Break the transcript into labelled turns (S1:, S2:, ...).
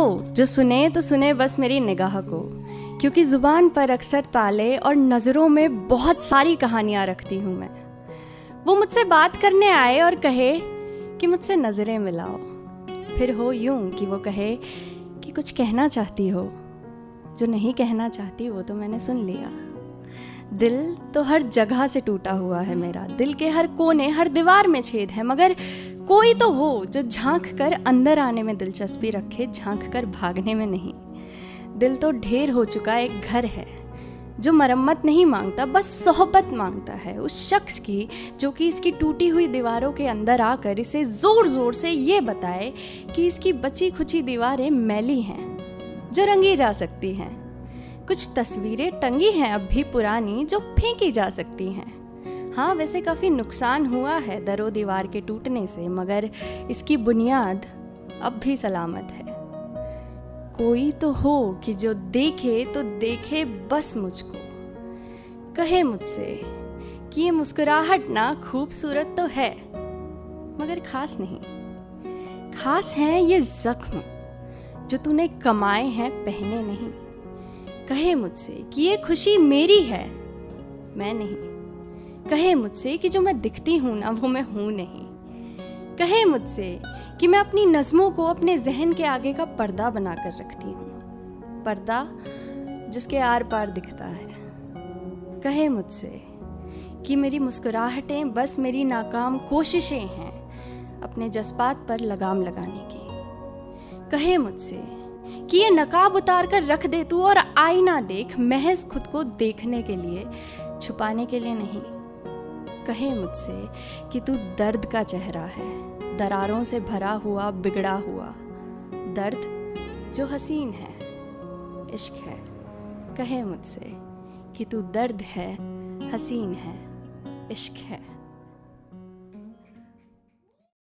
S1: जो सुने तो सुने बस मेरी निगाह को, क्योंकि ज़ुबान पर अक्सर ताले और नज़रों में बहुत सारी कहानियाँ रखती हूँ मैं। वो मुझसे बात करने आए और कहे कि मुझसे नज़रें मिलाओ, फिर हो यूं कि वो कहे कि कुछ कहना चाहती हो। जो नहीं कहना चाहती वो तो मैंने सुन लिया। दिल तो हर जगह से टूटा हुआ है मेरा, दिल के हर कोने हर दीवार में छेद है, मगर कोई तो हो जो झांक कर अंदर आने में दिलचस्पी रखे, झांक कर भागने में नहीं। दिल तो ढेर हो चुका एक घर है जो मरम्मत नहीं मांगता, बस सोहबत मांगता है उस शख्स की जो कि इसकी टूटी हुई दीवारों के अंदर आकर इसे जोर जोर से ये बताए कि इसकी बची खुची दीवारें मैली हैं जो रंगी जा सकती हैं। कुछ तस्वीरें टंगी हैं अब भी पुरानी जो फेंकी जा सकती हैं। हाँ, वैसे काफ़ी नुकसान हुआ है दरो दीवार के टूटने से, मगर इसकी बुनियाद अब भी सलामत है। कोई तो हो कि जो देखे तो देखे बस मुझको, कहे मुझसे कि ये मुस्कुराहट ना खूबसूरत तो है मगर खास नहीं। खास है ये जख्म जो तूने कमाए हैं पहने नहीं। कहे मुझसे कि ये खुशी मेरी है मैं नहीं। कहे मुझसे कि जो मैं दिखती हूँ ना वो मैं हूँ नहीं। कहे मुझसे कि मैं अपनी नज़मों को अपने जहन के आगे का पर्दा बनाकर रखती हूँ, पर्दा जिसके आर पार दिखता है। कहे मुझसे कि मेरी मुस्कुराहटें बस मेरी नाकाम कोशिशें हैं अपने जज्बात पर लगाम लगाने की। कहे मुझसे कि ये नकाब उतार कर रख दे तू और आईना देख, महज खुद को देखने के लिए, छुपाने के लिए नहीं। कहे मुझसे कि तू दर्द का चेहरा है, दरारों से भरा हुआ बिगड़ा हुआ दर्द जो हसीन है, इश्क है। कहे मुझसे कि तू दर्द है, हसीन है, इश्क है।